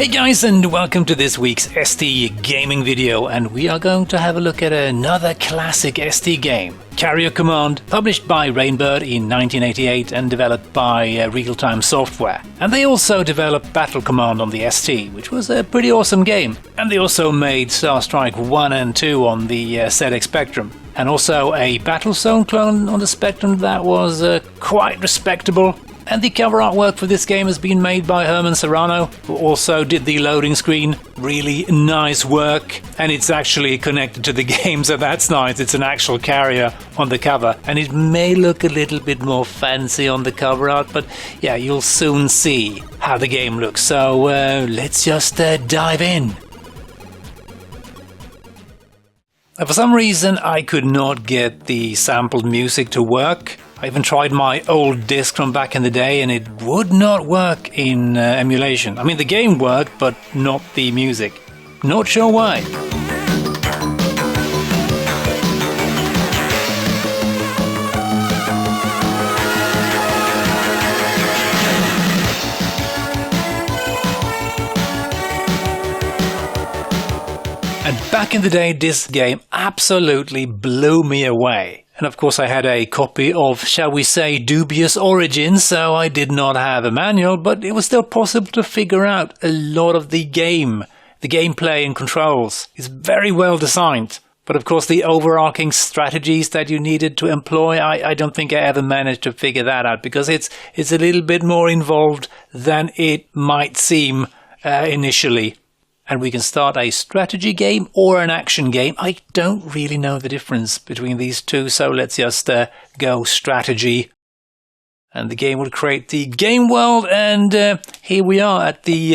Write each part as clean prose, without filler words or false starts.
Hey guys, and welcome to this week's ST gaming video, and we are going to have a look at another classic ST game, Carrier Command, published by Rainbird in 1988 and developed by Real Time Software. And they also developed Battle Command on the ST, which was a pretty awesome game. And they also made Star Strike 1 and 2 on the ZX Spectrum. And also a Battlezone clone on the Spectrum that was quite respectable. And the cover artwork for this game has been made by Herman Serrano, who also did the loading screen. Really nice work, and it's actually connected to the game, so that's nice. It's an actual carrier on the cover, and it may look a little bit more fancy on the cover art, but yeah, you'll soon see how the game looks. So let's just dive in. For some reason, I could not get the sampled music to work. I even tried my old disc from back in the day and it would not work in emulation. I mean, the game worked, but not the music. Not sure why. And back in the day, this game absolutely blew me away. And of course I had a copy of, shall we say, dubious origin, so I did not have a manual, but it was still possible to figure out a lot of the gameplay and controls. It's very well designed. But of course the overarching strategies that you needed to employ, I don't think I ever managed to figure that out, because it's a little bit more involved than it might seem initially. And we can start a strategy game or an action game. I don't really know the difference between these two, so let's just go strategy. And the game will create the game world, and here we are at the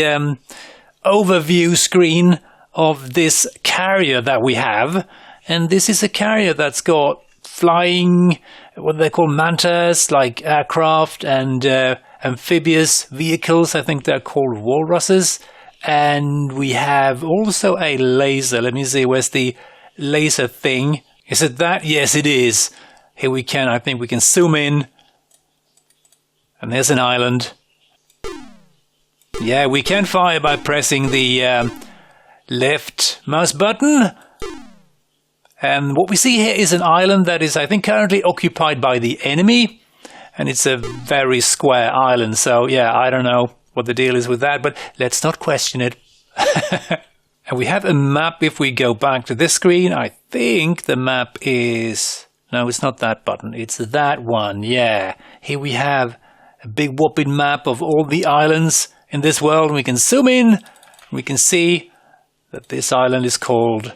overview screen of this carrier that we have. And this is a carrier that's got flying, what they call mantas, like aircraft, and amphibious vehicles. I think they're called walruses. And we have also a laser. Let me see, where's the laser thing? Is it that? Yes, it is. Here we can, I think we can zoom in. And there's an island. Yeah, we can fire by pressing the left mouse button. And what we see here is an island that is, I think, currently occupied by the enemy. And it's a very square island, so yeah, I don't know what the deal is with that, but let's not question it. And we have a map. If we go back to this screen, I think the map is... No, it's not that button. It's that one. Yeah. Here we have a big whopping map of all the islands in this world. We can zoom in. We can see that this island is called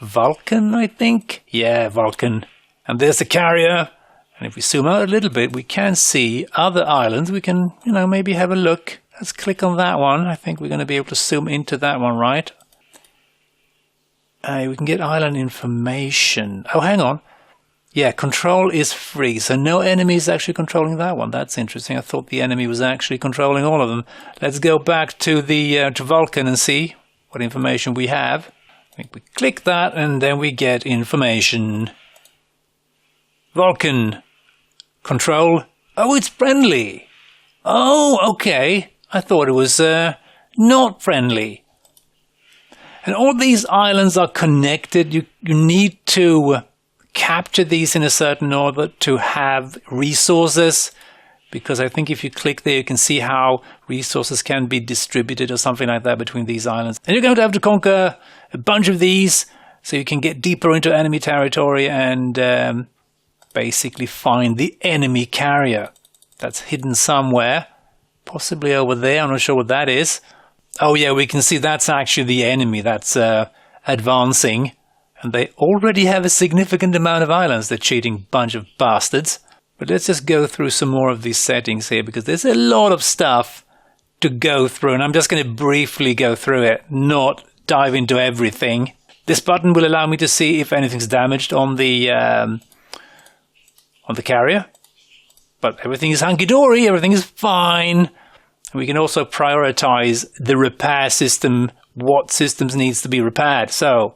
Vulcan, I think. Yeah, Vulcan. And there's the carrier. And if we zoom out a little bit, we can see other islands. We can, maybe have a look. Let's click on that one. I think we're going to be able to zoom into that one, right? We can get island information. Oh, hang on. Yeah, control is free. So no enemy is actually controlling that one. That's interesting. I thought the enemy was actually controlling all of them. Let's go back to the to Vulcan and see what information we have. I think we click that and then we get information. Vulcan. Control. Oh, it's friendly. Oh, okay. I thought it was not friendly. And all these islands are connected. You need to capture these in a certain order to have resources. Because I think if you click there, you can see how resources can be distributed or something like that between these islands. And you're going to have to conquer a bunch of these so you can get deeper into enemy territory and basically find the enemy carrier that's hidden somewhere, possibly over there. I'm not sure what that is. Oh yeah, we can see that's actually the enemy that's advancing, and they already have a significant amount of islands. They're cheating bunch of bastards. But let's just go through some more of these settings here, because there's a lot of stuff to go through, and I'm just going to briefly go through it, not dive into everything. This button will allow me to see if anything's damaged on the carrier, but everything is hunky-dory, everything is fine. We can also prioritize the repair system, what systems needs to be repaired. So,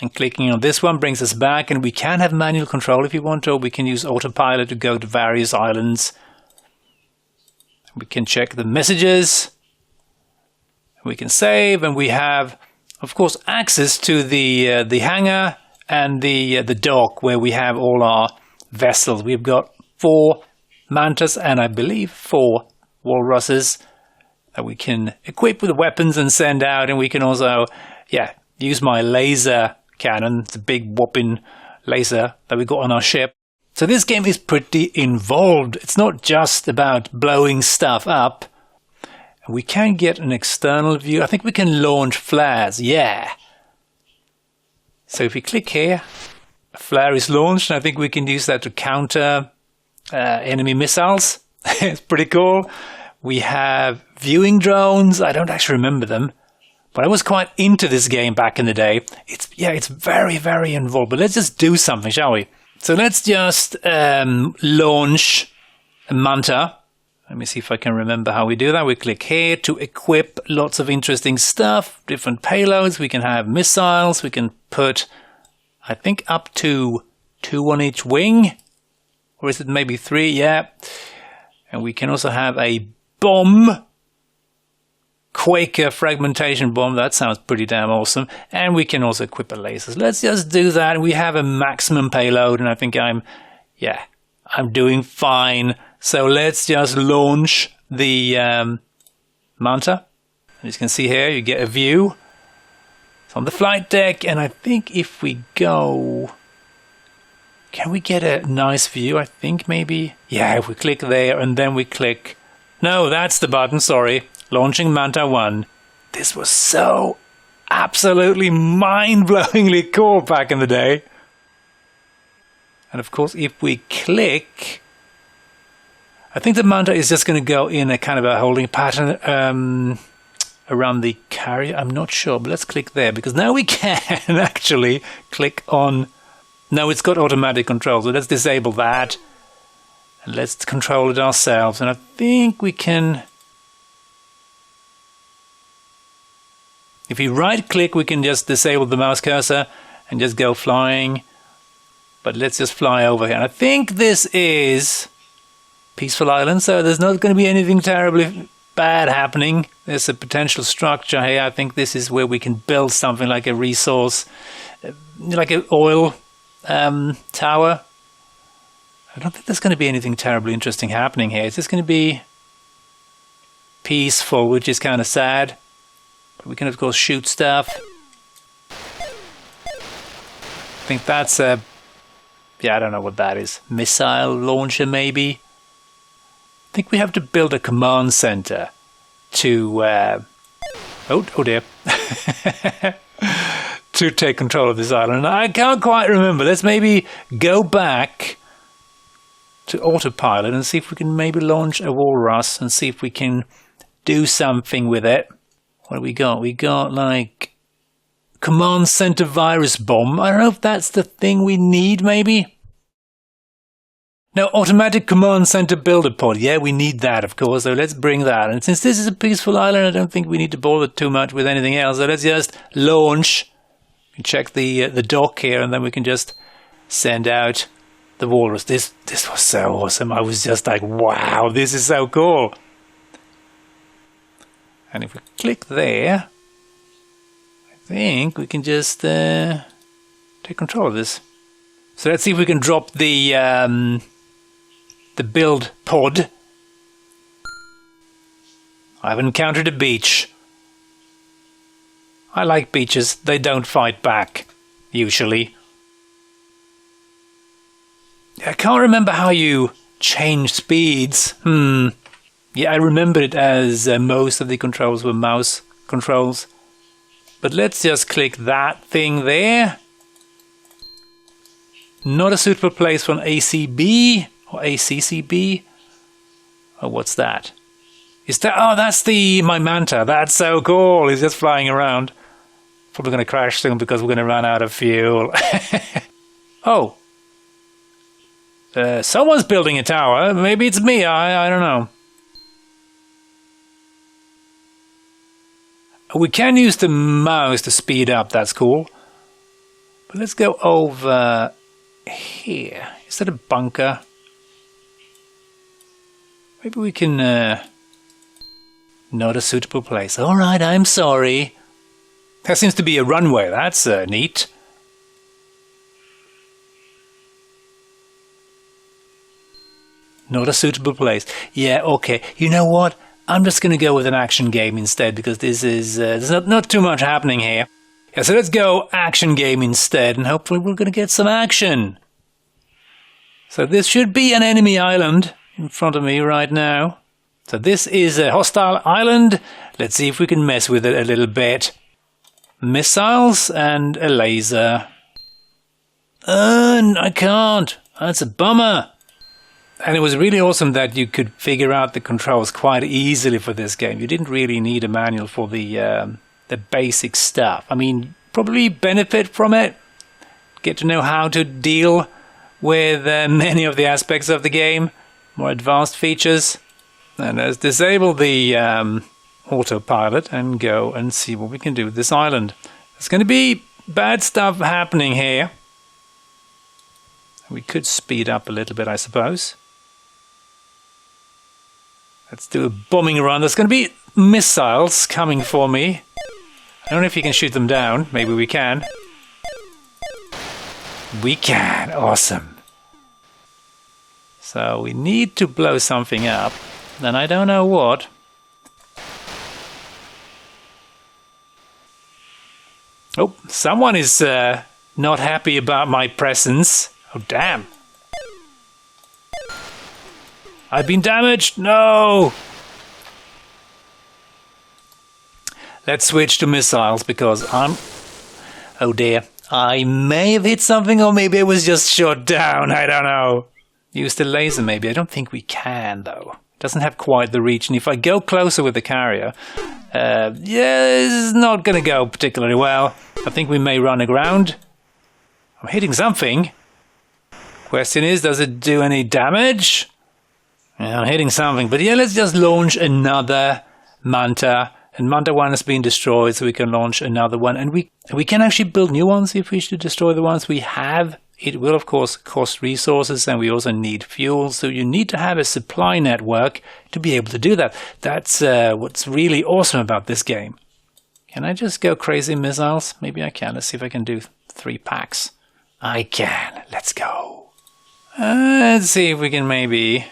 and clicking on this one brings us back, and we can have manual control if you want to, or we can use autopilot to go to various islands. We can check the messages. We can save, and we have, of course, access to the hangar and the dock where we have all our vessels. We've got 4 mantas and I believe 4 walruses that we can equip with weapons and send out. And we can also, use my laser cannon. It's a big whopping laser that we got on our ship. So this game is pretty involved. It's not just about blowing stuff up. We can get an external view. I think we can launch flares. Yeah. So if we click here, a flare is launched. And I think we can use that to counter enemy missiles. It's pretty cool. We have viewing drones. I don't actually remember them, but I was quite into this game back in the day. It's very, very involved. But let's just do something, shall we? So let's just launch a manta. Let me see if I can remember how we do that. We click here to equip lots of interesting stuff, different payloads. We can have missiles. We can put, I think, up to 2 on each wing. Or is it maybe 3? Yeah. And we can also have a bomb. Quaker fragmentation bomb. That sounds pretty damn awesome. And we can also equip a laser. So let's just do that. We have a maximum payload. And I think I'm doing fine. So let's just launch the manta. As you can see here, you get a view. It's on the flight deck, and I think if we go... Can we get a nice view? I think maybe... Yeah, if we click there and then we click... No, that's the button, sorry. Launching Manta 1. This was so absolutely mind-blowingly cool back in the day. And of course, if we click... I think the manta is just going to go in a kind of a holding pattern around the carrier. I'm not sure, but let's click there because now we can actually click on... No, it's got automatic control, so let's disable that. And let's control it ourselves. And I think we can... If we right-click, we can just disable the mouse cursor and just go flying. But let's just fly over here. And I think this is... Peaceful Island, so there's not going to be anything terribly bad happening. There's a potential structure here. I think this is where we can build something like a resource, like an oil tower. I don't think there's going to be anything terribly interesting happening here. It's just going to be peaceful, which is kind of sad. But we can, of course, shoot stuff. I think that's a... Yeah, I don't know what that is. Missile launcher, maybe? I think we have to build a command center to oh dear to take control of this island. I can't quite remember. Let's maybe go back to autopilot and see if we can maybe launch a walrus and see if we can do something with it. What do we got? We got like command center virus bomb. I don't know if that's the thing we need, maybe. Now, automatic command center builder pod. Yeah, we need that, of course. So let's bring that. And since this is a peaceful island, I don't think we need to bother too much with anything else. So let's just launch. We check the dock here, and then we can just send out the walrus. This was so awesome. I was just like, wow, this is so cool. And if we click there, I think we can just take control of this. So let's see if we can drop the build pod. I've encountered a beach. I like beaches. They don't fight back, usually. I can't remember how you change speeds. Yeah, I remember it as most of the controls were mouse controls. But let's just click that thing there. Not a suitable place for an ACB. Or ACCB? Oh, what's that? Is that... Oh, that's my manta. That's so cool. He's just flying around. Probably going to crash soon because we're going to run out of fuel. Oh. Someone's building a tower. Maybe it's me. I don't know. We can use the mouse to speed up. That's cool. But let's go over here. Is that a bunker? Maybe we can Not a suitable place. All right, I'm sorry. There seems to be a runway. That's neat. Not a suitable place. Yeah, okay. You know what? I'm just going to go with an action game instead, because this is there's not too much happening here. Yeah, so let's go action game instead, and hopefully we're going to get some action. So this should be an enemy island in front of me right now. So this is a hostile island. Let's see if we can mess with it a little bit. Missiles and a laser. I can't. That's a bummer. And it was really awesome that you could figure out the controls quite easily for this game. You didn't really need a manual for the basic stuff. I mean, probably benefit from it. Get to know how to deal with many of the aspects of the game. More advanced features. And let's disable the autopilot and go and see what we can do with this island. There's going to be bad stuff happening here. We could speed up a little bit, I suppose. Let's do a bombing run. There's going to be missiles coming for me. I don't know if you can shoot them down. Maybe we can. We can. Awesome. So we need to blow something up. Then I don't know what. Oh, someone is not happy about my presence. Oh, damn. I've been damaged. No. Let's switch to missiles because I'm... Oh, dear. I may have hit something, or maybe it was just shot down. I don't know. Use the laser, maybe. I don't think we can, though. Doesn't have quite the reach, and if I go closer with the carrier, yeah, this is not going to go particularly well. I think we may run aground. I'm hitting something. Question is, does it do any damage? Yeah, I'm hitting something, but yeah, let's just launch another Manta. And Manta 1 has been destroyed, so we can launch another one. And we can actually build new ones if we should destroy the ones we have. It will, of course, cost resources, and we also need fuel. So you need to have a supply network to be able to do that. That's what's really awesome about this game. Can I just go crazy missiles? Maybe I can. Let's see if I can do 3 packs. I can. Let's go. Let's see if we can maybe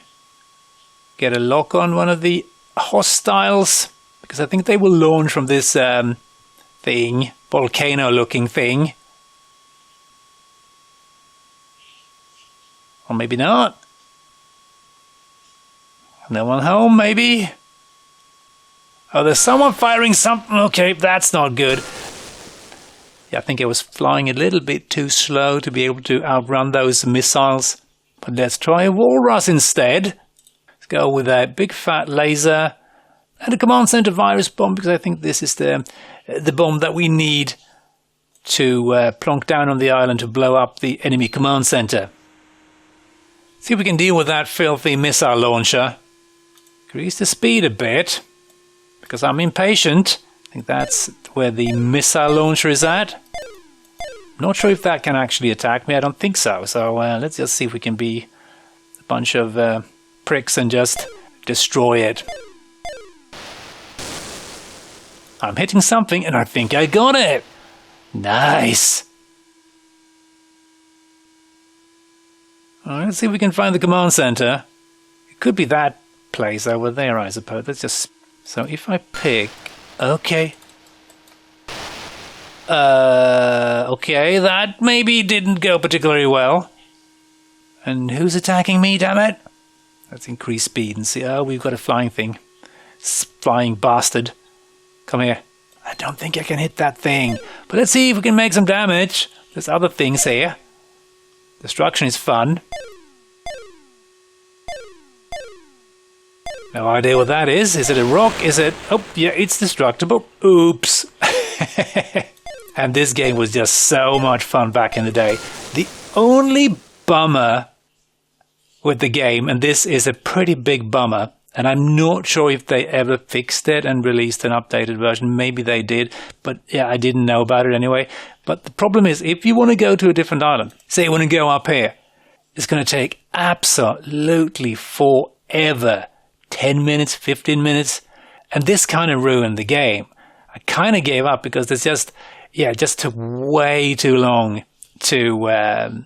get a lock on one of the hostiles. Because I think they will launch from this thing. Volcano-looking thing. Or maybe not. No one home, maybe? Oh, there's someone firing something. Okay, that's not good. Yeah, I think I was flying a little bit too slow to be able to outrun those missiles. But let's try a walrus instead. Let's go with a big fat laser and a command center virus bomb, because I think this is the bomb that we need to plonk down on the island to blow up the enemy command center. See if we can deal with that filthy missile launcher. Increase the speed a bit, because I'm impatient. I think that's where the missile launcher is at. Not sure if that can actually attack me. I don't think so. So let's just see if we can be a bunch of pricks and just destroy it. I'm hitting something, and I think I got it. Nice. Alright, let's see if we can find the command center. It could be that place over there, I suppose. Let's just... So if I pick... Okay. Okay, that maybe didn't go particularly well. And who's attacking me, damn it? Let's increase speed and see... Oh, we've got a flying thing. Flying bastard. Come here. I don't think I can hit that thing. But let's see if we can make some damage. There's other things here. Destruction is fun. No idea what that is. Is it a rock? Is it... Oh, yeah, it's destructible. Oops. And this game was just so much fun back in the day. The only bummer with the game, and this is a pretty big bummer, and I'm not sure if they ever fixed it and released an updated version. Maybe they did, but yeah, I didn't know about it anyway. But the problem is, if you want to go to a different island, say you want to go up here, it's going to take absolutely forever. 10 minutes, 15 minutes. And this kind of ruined the game. I kind of gave up because it just took way too long to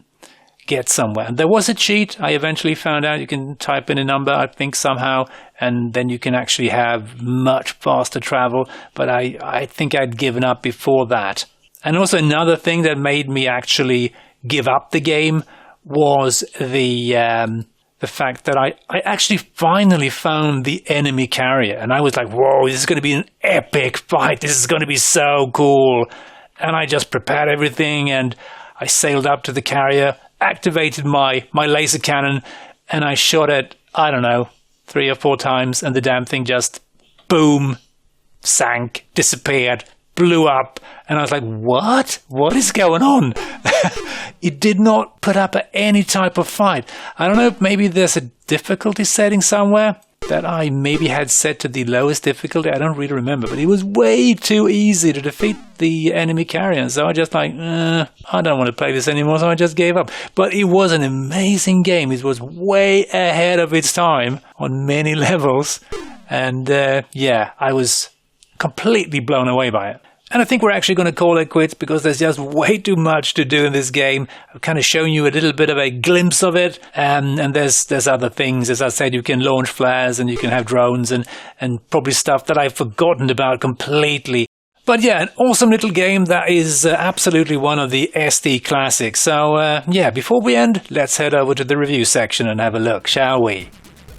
get somewhere. And there was a cheat. I eventually found out you can type in a number, I think somehow, and then you can actually have much faster travel. But I think I'd given up before that. And also another thing that made me actually give up the game was the fact that I actually finally found the enemy carrier. And I was like, whoa, this is going to be an epic fight. This is going to be so cool. And I just prepared everything and I sailed up to the carrier, activated my laser cannon, and I shot it, I don't know, 3 or 4 times, and the damn thing just, boom, sank, disappeared, blew up, and I was like, what? What is going on? It did not put up any type of fight. I don't know if maybe there's a difficulty setting somewhere that I maybe had set to the lowest difficulty. I don't really remember, but it was way too easy to defeat the enemy carrier. So I just like, I don't want to play this anymore, so I just gave up. But it was an amazing game. It was way ahead of its time on many levels. And yeah, I was completely blown away by it. And I think we're actually going to call it quits because there's just way too much to do in this game. I've kind of shown you a little bit of a glimpse of it. And there's other things. As I said, you can launch flares and you can have drones and probably stuff that I've forgotten about completely. But yeah, an awesome little game that is absolutely one of the ST classics. So yeah, before we end, let's head over to the review section and have a look, shall we?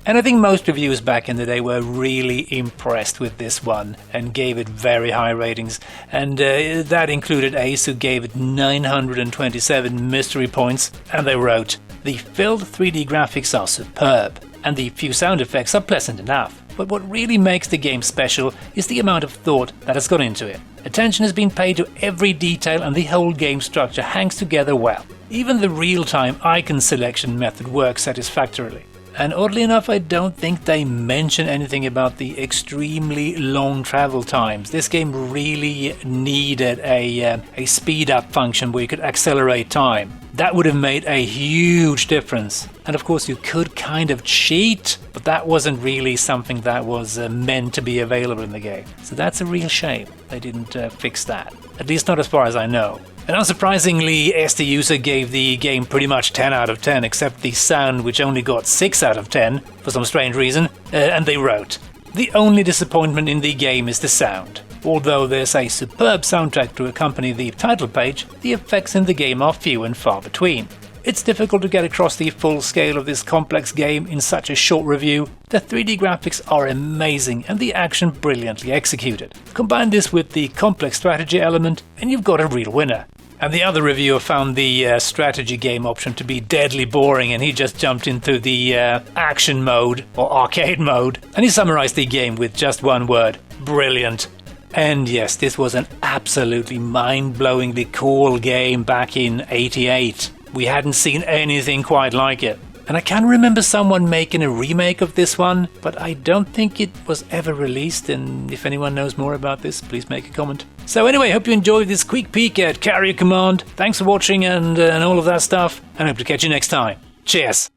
And I think most reviewers back in the day were really impressed with this one and gave it very high ratings. And that included Ace, who gave it 927 mystery points. And they wrote, "The filled 3D graphics are superb, and the few sound effects are pleasant enough. But what really makes the game special is the amount of thought that has gone into it. Attention has been paid to every detail and the whole game structure hangs together well. Even the real-time icon selection method works satisfactorily. And oddly enough, I don't think they mention anything about the extremely long travel times. This game really needed a speed-up function where you could accelerate time. That would have made a huge difference. And of course, you could kind of cheat, but that wasn't really something that was meant to be available in the game. So that's a real shame. They didn't fix that. At least not as far as I know. And unsurprisingly, ST User gave the game pretty much 10 out of 10, except the sound, which only got 6 out of 10 for some strange reason. And they wrote, "The only disappointment in the game is the sound. Although there's a superb soundtrack to accompany the title page, the effects in the game are few and far between. It's difficult to get across the full scale of this complex game in such a short review. The 3D graphics are amazing and the action brilliantly executed. Combine this with the complex strategy element and you've got a real winner." And the other reviewer found the strategy game option to be deadly boring, and he just jumped into the action mode or arcade mode, and he summarized the game with just one word: brilliant. And yes, this was an absolutely mind-blowingly cool game back in '88. We hadn't seen anything quite like it. And I can remember someone making a remake of this one, but I don't think it was ever released, and if anyone knows more about this, please make a comment. So anyway, hope you enjoyed this quick peek at Carrier Command. Thanks for watching and all of that stuff, and hope to catch you next time. Cheers!